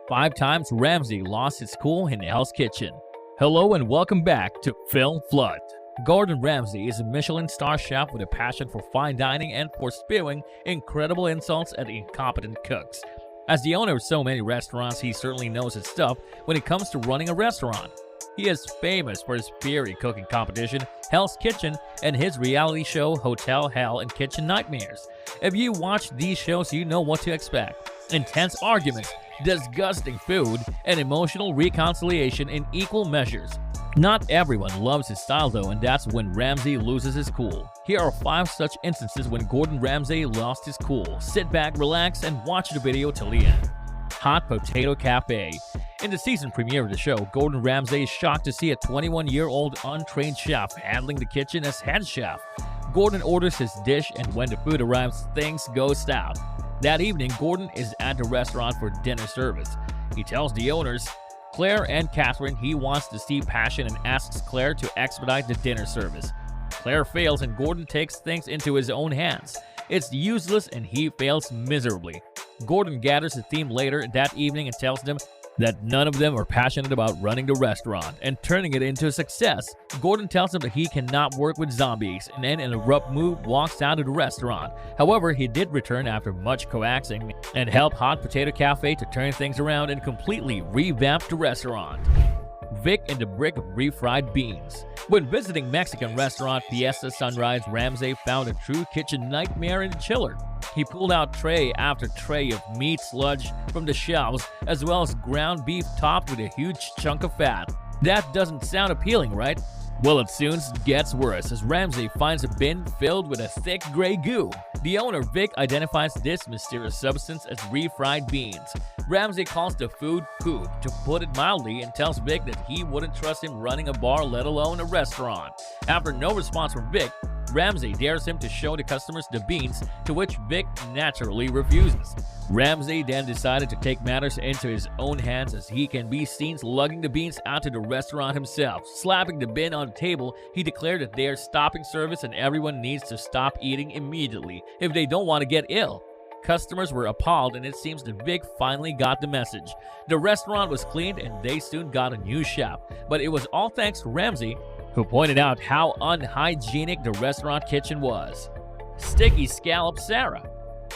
5 times Ramsay lost his cool in Hell's Kitchen. Hello and welcome back to Film Flood. Gordon Ramsay is a Michelin star chef with a passion for fine dining and for spewing incredible insults at incompetent cooks. As the owner of so many restaurants, he certainly knows his stuff when it comes to running a restaurant. He is famous for his fiery cooking competition, Hell's Kitchen, and his reality show, Hotel Hell and Kitchen Nightmares. If you watch these shows, you know what to expect. Intense arguments, disgusting food, and emotional reconciliation in equal measures. Not everyone loves his style though, and that's when Ramsay loses his cool. Here are 5 such instances when Gordon Ramsay lost his cool. Sit back, relax, and watch the video till the end. Hot Potato Cafe. In the season premiere of the show, Gordon Ramsay is shocked to see a 21-year-old untrained chef handling the kitchen as head chef. Gordon orders his dish, and when the food arrives, things go south. That evening, Gordon is at the restaurant for dinner service. He tells the owners, Claire and Catherine, he wants to see passion and asks Claire to expedite the dinner service. Claire fails and Gordon takes things into his own hands. It's useless and he fails miserably. Gordon gathers the team later that evening and tells them that none of them are passionate about running the restaurant and turning it into a success. Gordon tells them that he cannot work with zombies and then in a rough move walks out of the restaurant. However, he did return after much coaxing and help Hot Potato Cafe to turn things around and completely revamp the restaurant. Vic and the brick of refried beans. When visiting Mexican restaurant Fiesta Sunrise, Ramsay found a true kitchen nightmare in the chiller. He pulled out tray after tray of meat sludge from the shelves, as well as ground beef topped with a huge chunk of fat. That doesn't sound appealing, right? Well, it soon gets worse as Ramsay finds a bin filled with a thick gray goo. The owner, Vic, identifies this mysterious substance as refried beans. Ramsay calls the food poop, to put it mildly, and tells Vic that he wouldn't trust him running a bar, let alone a restaurant. After no response from Vic, Ramsay dares him to show the customers the beans, to which Vic naturally refuses. Ramsay then decided to take matters into his own hands as he can be seen lugging the beans out to the restaurant himself. Slapping the bin on the table, he declared that they are stopping service and everyone needs to stop eating immediately if they don't want to get ill. Customers were appalled and it seems that Vic finally got the message. The restaurant was cleaned and they soon got a new chef, but it was all thanks to Ramsay, who pointed out how unhygienic the restaurant kitchen was. Sticky Scallop Sarah.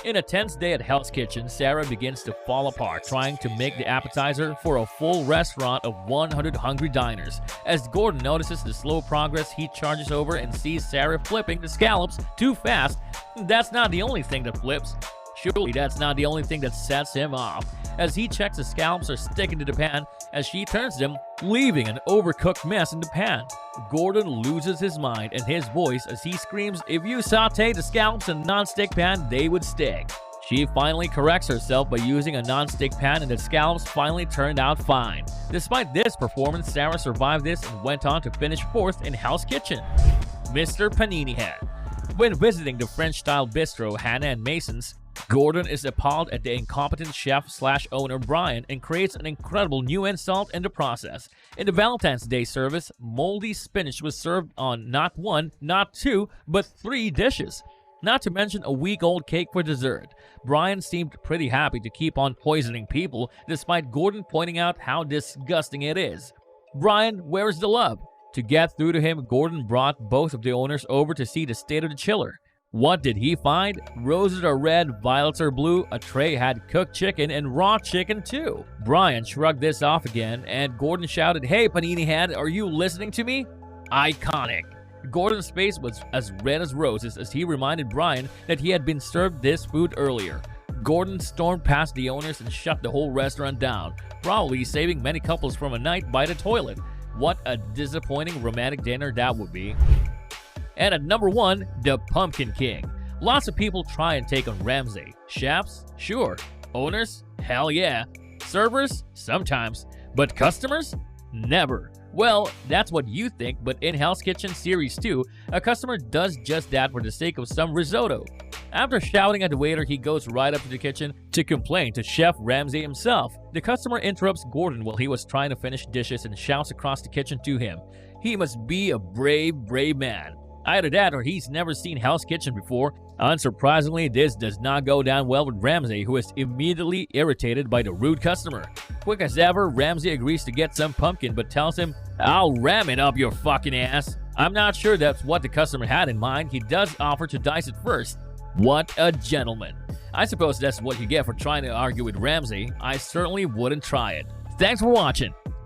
In a tense day at Hell's Kitchen, Sarah begins to fall apart trying to make the appetizer for a full restaurant of 100 hungry diners. As Gordon notices the slow progress, he charges over and sees Sarah flipping the scallops too fast. That's not the only thing that flips. Surely that's not the only thing that sets him off, as he checks the scallops are sticking to the pan as she turns them, leaving an overcooked mess in the pan. Gordon loses his mind and his voice as he screams, if you saute the scallops in a non-stick pan, they would stick. She finally corrects herself by using a non-stick pan and the scallops finally turned out fine. Despite this performance, Sarah survived this and went on to finish 4th in Hell's Kitchen. Mr. Panini Head. When visiting the French-style bistro Hannah and Mason's, Gordon is appalled at the incompetent chef/owner Brian and creates an incredible new insult in the process. In the Valentine's Day service, moldy spinach was served on not 1, not 2, but 3 dishes. Not to mention a week-old cake for dessert. Brian seemed pretty happy to keep on poisoning people, despite Gordon pointing out how disgusting it is. Brian, where's the love? To get through to him, Gordon brought both of the owners over to see the state of the chiller. What did he find? Roses are red, violets are blue, a tray had cooked chicken and raw chicken too. Brian shrugged this off again and Gordon shouted, hey Panini Head, are you listening to me? Iconic. Gordon's face was as red as roses as he reminded Brian that he had been served this food earlier. Gordon stormed past the owners and shut the whole restaurant down, probably saving many couples from a night by the toilet. What a disappointing romantic dinner that would be. And at number 1, the Pumpkin King. Lots of people try and take on Ramsay. Chefs? Sure. Owners? Hell yeah. Servers? Sometimes. But customers? Never. Well, that's what you think, but in Hell's Kitchen Series 2, a customer does just that for the sake of some risotto. After shouting at the waiter, he goes right up to the kitchen to complain to Chef Ramsay himself. The customer interrupts Gordon while he was trying to finish dishes and shouts across the kitchen to him. He must be a brave man. Either that or he's never seen Hell's Kitchen before. Unsurprisingly, this does not go down well with Ramsay, who is immediately irritated by the rude customer. quick as ever, Ramsay agrees to get some pumpkin but tells him, "I'll ram it up your fucking ass." I'm not sure that's what the customer had in mind. He does offer to dice it first. What a gentleman. I suppose that's what you get for trying to argue with Ramsay. I certainly wouldn't try it. Thanks for watching.